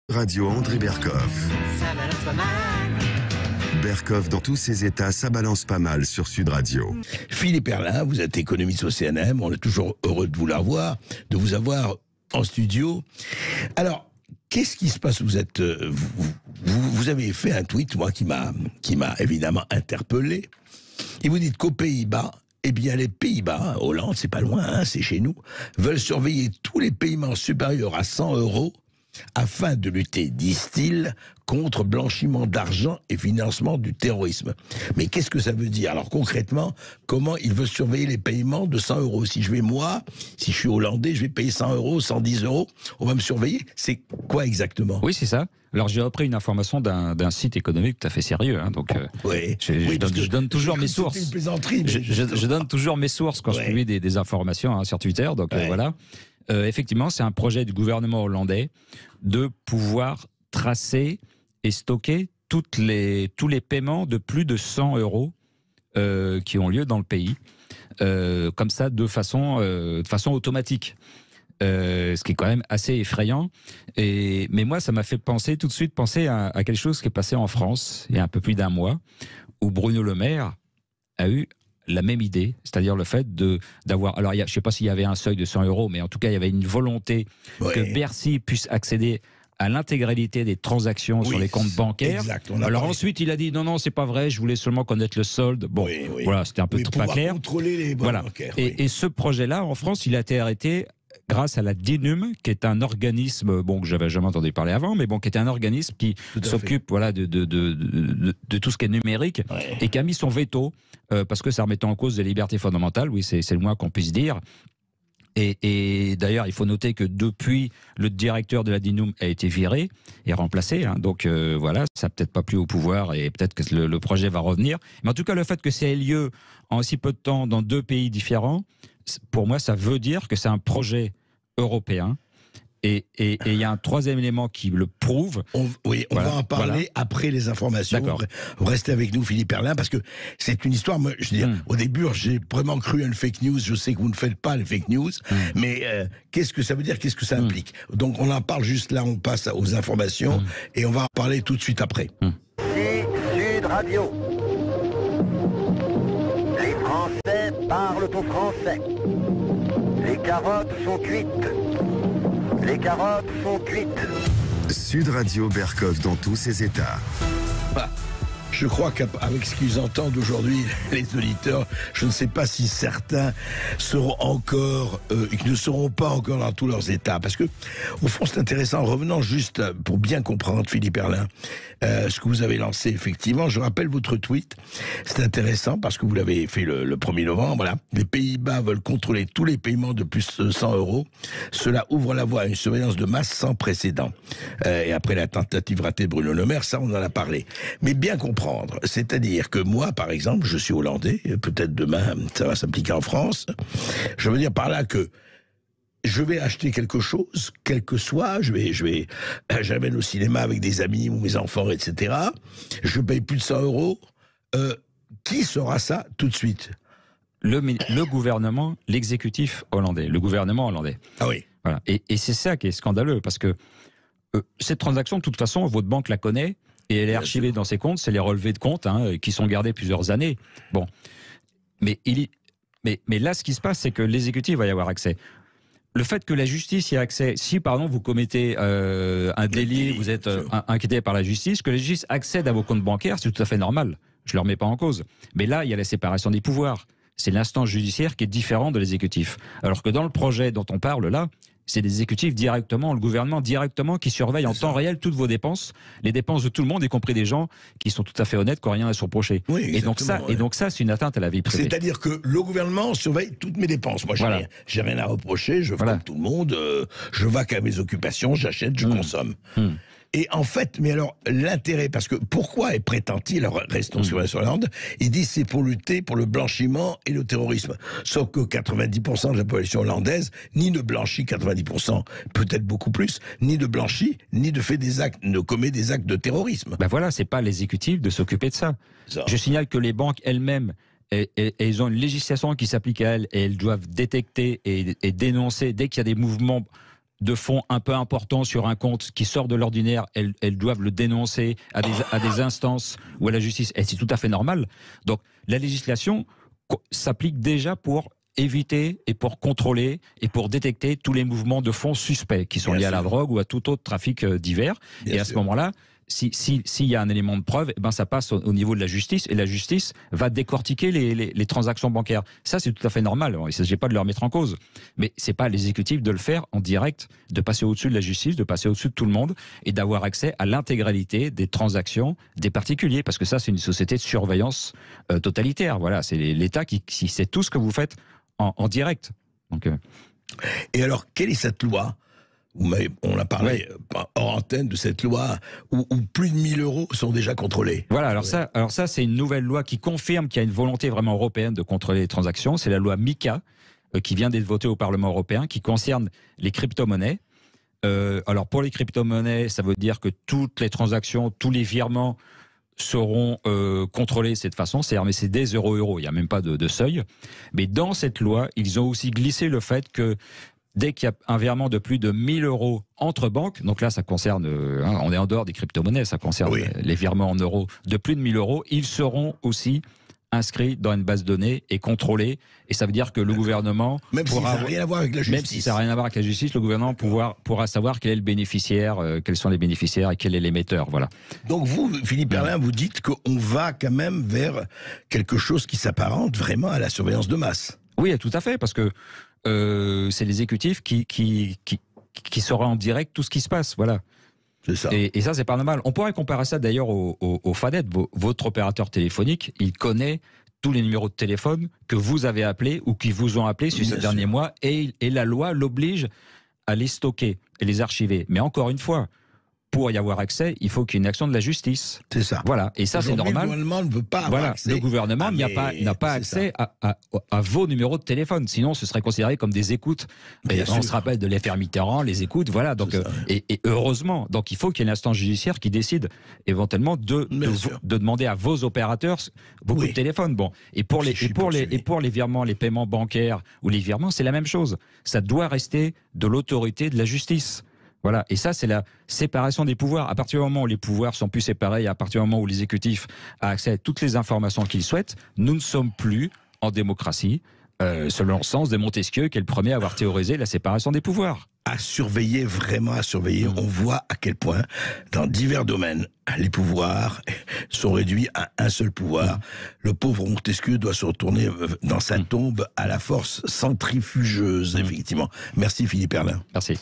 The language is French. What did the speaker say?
Radio André Berkoff. Ça balance pas mal. Berkoff dans tous ses états, ça balance pas mal sur Sud Radio. Philippe Erlin, vous êtes économiste au CNM, on est toujours heureux de vous avoir en studio. Alors, qu'est-ce qui se passe? Vous avez fait un tweet, moi, qui m'a évidemment interpellé. Et vous dites qu'aux Pays-Bas, eh bien, les Pays-Bas, Hollande, c'est pas loin, hein, c'est chez nous, veulent surveiller tous les paiements supérieurs à 100 € afin de lutter, disent-ils, contre blanchiment d'argent et financement du terrorisme. Mais qu'est-ce que ça veut dire? Alors concrètement, comment il veut surveiller les paiements de 100 €? Si je suis hollandais, je vais payer 100 €, 110 €, on va me surveiller? C'est quoi exactement? Oui, c'est ça. Alors j'ai repris une information d'un site économique tout à fait sérieux. Hein, donc je donne toujours mes sources. Une plaisanterie, je donne toujours mes sources quand je publie des informations hein, sur Twitter. Donc voilà. Effectivement, c'est un projet du gouvernement hollandais de pouvoir tracer et stocker tous les paiements de plus de 100 € qui ont lieu dans le pays, comme ça de façon automatique. Ce qui est quand même assez effrayant. Mais moi, ça m'a fait tout de suite penser à quelque chose qui est passé en France il y a un peu plus d'un mois, où Bruno Le Maire a eu la même idée, c'est-à-dire le fait d'avoir... Alors, je ne sais pas s'il y avait un seuil de 100 €, mais en tout cas, il y avait une volonté que Bercy puisse accéder à l'intégralité des transactions sur les comptes bancaires. Exact, alors ensuite, il a dit non, c'est pas vrai, je voulais seulement connaître le solde. Bon, voilà, c'était un peu pas clair. Contrôler les banques bancaires. Et ce projet-là, en France, il a été arrêté grâce à la DINUM, qui est un organisme, que j'avais jamais entendu parler avant, mais qui est un organisme qui s'occupe de tout ce qui est numérique et qui a mis son veto parce que ça remettait en cause des libertés fondamentales. Oui, c'est le moins qu'on puisse dire. Et d'ailleurs, il faut noter que depuis, le directeur de la DINUM a été viré et remplacé. Hein, donc voilà, ça n'a peut-être pas plu au pouvoir et peut-être que le projet va revenir. Mais en tout cas, le fait que ça ait lieu en si peu de temps dans deux pays différents, pour moi, ça veut dire que c'est un projet européen. Et il y a un troisième élément qui le prouve. On va en parler après les informations. Vous restez avec nous, Philippe Erlin, parce que c'est une histoire. Moi, je veux dire, au début, j'ai vraiment cru à une fake news. Je sais que vous ne faites pas les fake news, mais qu'est-ce que ça veut dire? Qu'est-ce que ça implique? Donc, on en parle juste là. On passe aux informations et on va en parler tout de suite après. C'est Sud Radio. Les Français parlent au français. Les carottes sont cuites. Les carottes sont cuites. Sud Radio Berkoff dans tous ses états. Je crois qu'avec ce qu'ils entendent aujourd'hui, les auditeurs, je ne sais pas si certains seront encore, ne seront pas encore dans tous leurs états. Parce que, au fond, c'est intéressant. Revenons juste pour bien comprendre, Philippe Erlin, ce que vous avez lancé, effectivement. Je rappelle votre tweet. C'est intéressant parce que vous l'avez fait le 1er novembre. Voilà. Les Pays-Bas veulent contrôler tous les paiements de plus de 100 €. Cela ouvre la voie à une surveillance de masse sans précédent. Et après la tentative ratée de Bruno Le Maire, ça, on en a parlé. Mais bien comprendre. C'est-à-dire que moi, par exemple, je suis hollandais, peut-être demain, ça va s'appliquer en France. Je veux dire par là que je vais acheter quelque chose, quel que soit, j'amène au cinéma avec des amis ou mes enfants, etc. Je paye plus de 100 €. Qui saura ça tout de suite? Le gouvernement, l'exécutif hollandais, le gouvernement hollandais. Ah oui. Voilà. Et c'est ça qui est scandaleux, parce que cette transaction, de toute façon, votre banque la connaît, et elle est archivée dans ses comptes, c'est les relevés de compte qui sont gardés plusieurs années. Bon. Mais là, ce qui se passe, c'est que l'exécutif va y avoir accès. Le fait que la justice y ait accès, si par exemple vous commettez un délit, vous êtes inquiété par la justice, que la justice accède à vos comptes bancaires, c'est tout à fait normal. Je ne le remets pas en cause. Mais là, il y a la séparation des pouvoirs. C'est l'instance judiciaire qui est différente de l'exécutif. Alors que dans le projet dont on parle là, c'est l'exécutif directement, le gouvernement directement qui surveille en temps réel toutes vos dépenses, les dépenses de tout le monde, y compris des gens qui sont tout à fait honnêtes, qui n'ont rien à se reprocher. Oui, et donc ça, c'est une atteinte à la vie privée. C'est-à-dire que le gouvernement surveille toutes mes dépenses. Moi, j'ai rien à reprocher, je fais comme tout le monde, je vaque à mes occupations, j'achète, je consomme. Et en fait, mais alors, l'intérêt, parce que pourquoi prétend-il, alors restons sur la Hollande, il dit c'est pour lutter pour le blanchiment et le terrorisme. Sauf que 90% de la population hollandaise, ni ne blanchit 90%, peut-être beaucoup plus, ni ne blanchit, ni ne commet des actes de terrorisme. Ben voilà, c'est pas l'exécutif de s'occuper de ça. Je signale que les banques elles-mêmes, elles ont une législation qui s'applique à elles, et elles doivent détecter et dénoncer dès qu'il y a des mouvements de fonds un peu importants sur un compte qui sort de l'ordinaire, elles doivent le dénoncer à des instances ou à la justice. Et c'est tout à fait normal. Donc la législation s'applique déjà pour éviter et pour contrôler et pour détecter tous les mouvements de fonds suspects qui sont liés à la drogue ou à tout autre trafic divers. Et à ce moment-là, s'il y a un élément de preuve, eh ben ça passe au niveau de la justice et la justice va décortiquer les transactions bancaires. Ça, c'est tout à fait normal. Il ne s'agit pas de le remettre en cause. Mais ce n'est pas à l'exécutif de le faire en direct, de passer au-dessus de la justice, de passer au-dessus de tout le monde et d'avoir accès à l'intégralité des transactions des particuliers. Parce que ça, c'est une société de surveillance totalitaire. Voilà, c'est l'État qui sait tout ce que vous faites en direct. Donc, Et alors, quelle est cette loi ? On a parlé hors antenne de cette loi où plus de 1000 euros sont déjà contrôlés. Voilà, alors ça c'est une nouvelle loi qui confirme qu'il y a une volonté vraiment européenne de contrôler les transactions. C'est la loi MiCA qui vient d'être votée au Parlement européen, qui concerne les crypto-monnaies. Alors pour les crypto-monnaies, ça veut dire que toutes les transactions, tous les virements seront contrôlés de cette façon, c'est-à-dire c'est des euros, il n'y a même pas de seuil. Mais dans cette loi, ils ont aussi glissé le fait que dès qu'il y a un virement de plus de 1000 euros entre banques, donc là ça concerne, on est en dehors des crypto-monnaies, ça concerne les virements en euros de plus de 1000 euros, ils seront aussi inscrits dans une base de données et contrôlés. Et ça veut dire que le gouvernement... Même si ça n'a rien à voir avec la justice. Même si ça n'a rien à voir avec la justice, le gouvernement pourra savoir quel est le bénéficiaire, quels sont les bénéficiaires et quel est l'émetteur. Voilà. Donc vous, Philippe Perlin, vous dites qu'on va quand même vers quelque chose qui s'apparente vraiment à la surveillance de masse. Oui, tout à fait, parce que c'est l'exécutif qui saura en direct tout ce qui se passe, voilà. C'est ça. Et ça, c'est pas normal. On pourrait comparer ça d'ailleurs au FADET. Votre opérateur téléphonique, il connaît tous les numéros de téléphone que vous avez appelés ou qui vous ont appelé ces derniers mois, et la loi l'oblige à les stocker et les archiver. Mais encore une fois, pour y avoir accès, il faut qu'il y ait une action de la justice. C'est ça. Voilà, et ça c'est normal. Le gouvernement ne veut pas avoir accès. Le gouvernement n'a pas accès à vos numéros de téléphone. Sinon, ce serait considéré comme des écoutes. On se rappelle de l'affaire Mitterrand, les écoutes, voilà. Donc, et heureusement, donc il faut qu'il y ait une instance judiciaire qui décide éventuellement de demander à vos opérateurs beaucoup de téléphones. Bon, et pour les virements, les paiements bancaires ou les virements, c'est la même chose. Ça doit rester de l'autorité de la justice. Voilà, et ça c'est la séparation des pouvoirs. À partir du moment où les pouvoirs sont plus séparés, à partir du moment où l'exécutif a accès à toutes les informations qu'il souhaite, nous ne sommes plus en démocratie, selon le sens de Montesquieu, qui est le premier à avoir théorisé la séparation des pouvoirs. À surveiller, vraiment à surveiller. On voit à quel point, dans divers domaines, les pouvoirs sont réduits à un seul pouvoir. Le pauvre Montesquieu doit se retourner dans sa tombe à la force centrifugeuse, effectivement. Merci Philippe Perlin. Merci.